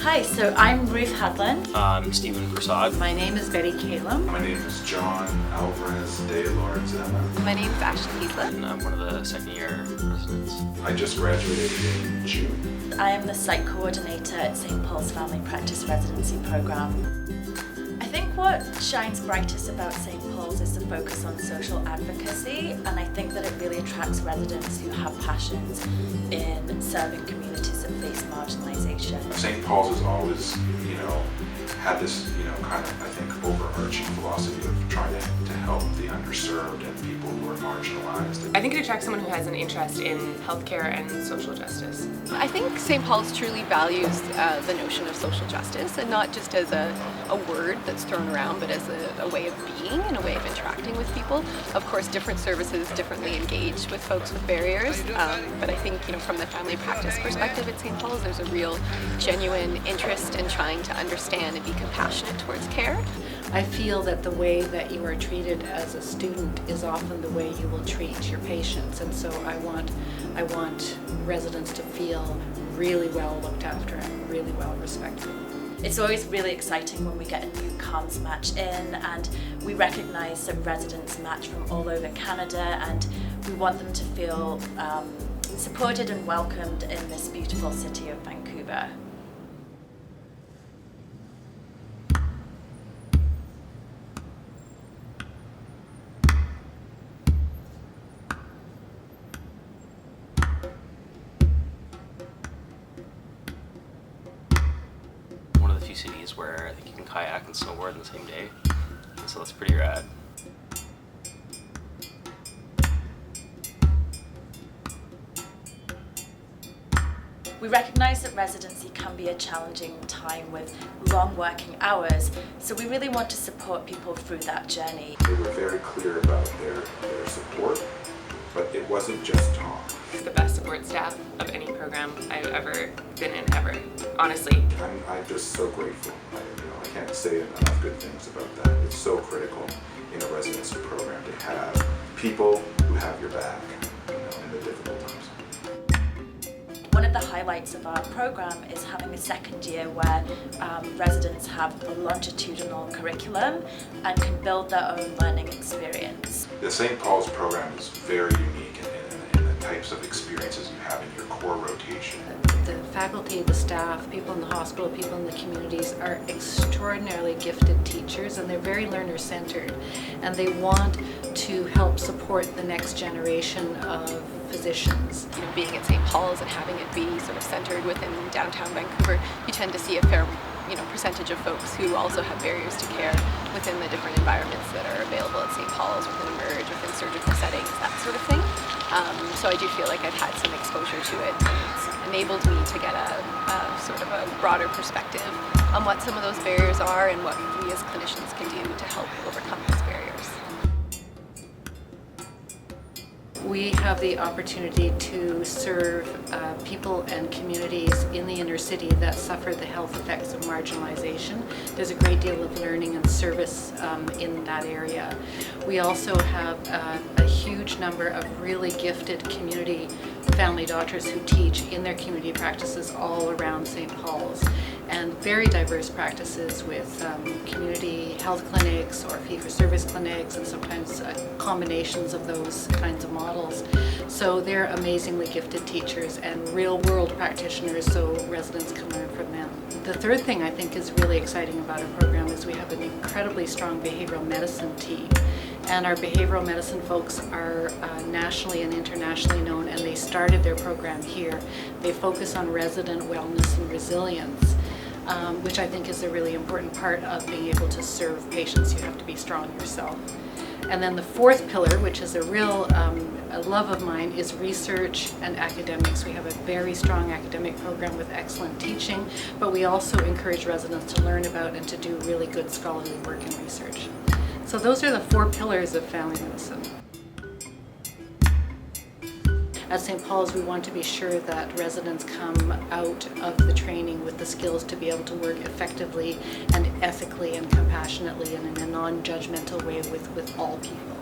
Hi, so I'm Ruth Hadland. I'm Stephen Prasad. My name is Betty Calum. My name is John Alvarez de Lorenzana. My name is Ashley Heathland. And I'm one of the second year residents. I just graduated in June. I am the site coordinator at St. Paul's Family Practice Residency Program. I think what shines brightest about St. Paul's is the focus on social advocacy, and I think that it really attracts residents who have passions in serving communities that face marginalisation. St. Paul's has always, had this, kind of, I think, overarching philosophy of trying to help the underserved and people who are marginalized. I think it attracts someone who has an interest in healthcare and social justice. I think St. Paul's truly values the notion of social justice, and not just as a word that's thrown around, but as a way of being and a way of interacting with people. Of course, different services differently engage with folks with barriers, but I think from the family practice perspective at St. Paul's, there's a real genuine interest in trying to understand and be compassionate towards care. I feel that the way that you are treated as a student is often the way you will treat your patients, and so I want residents to feel really well looked after and really well respected. It's always really exciting when we get a new comms match in, and we recognise that residents match from all over Canada, and we want them to feel supported and welcomed in this beautiful city of Vancouver. One of the few cities where I think you can kayak and snowboard in the same day, and so that's pretty rad. We recognise that residency can be a challenging time with long working hours, so we really want to support people through that journey. They were very clear about their support, but it wasn't just talk. It's the best support staff of any program I've ever been in, ever, honestly. I'm just so grateful. I can't say enough good things about that. It's so critical in a residency program to have people who have your back in the difficult times. One of the highlights of our program is having a second year where residents have a longitudinal curriculum and can build their own learning experience. The St. Paul's program is very unique in the types of experiences you have in your core rotation. The faculty, the staff, people in the hospital, people in the communities are extraordinarily gifted teachers, and they're very learner-centered, and they want to help support the next generation of physicians. Being at St. Paul's and having it be sort of centered within downtown Vancouver, you tend to see a fair percentage of folks who also have barriers to care within the different environments that are available at St. Paul's, within Emerge, within surgical settings, that sort of thing. So I do feel like I've had some exposure to it, and it's enabled me to get a sort of a broader perspective on what some of those barriers are and what we as clinicians can do to help overcome those barriers. We have the opportunity to serve people and communities in the inner city that suffer the health effects of marginalization. There's a great deal of learning and service in that area. We also have a huge number of really gifted community family doctors who teach in their community practices all around St. Paul's, and very diverse practices with community health clinics or fee-for-service clinics, and sometimes combinations of those kinds of models. So they're amazingly gifted teachers and real-world practitioners, so residents can learn from them. The third thing I think is really exciting about our program is we have an incredibly strong behavioral medicine team. And our behavioral medicine folks are nationally and internationally known, and they started their program here. They focus on resident wellness and resilience, which I think is a really important part of being able to serve patients. You have to be strong yourself. And then the fourth pillar, which is a real a love of mine, is research and academics. We have a very strong academic program with excellent teaching, but we also encourage residents to learn about and to do really good scholarly work and research. So those are the four pillars of family medicine. At St. Paul's, we want to be sure that residents come out of the training with the skills to be able to work effectively and ethically and compassionately and in a non-judgmental way with all people.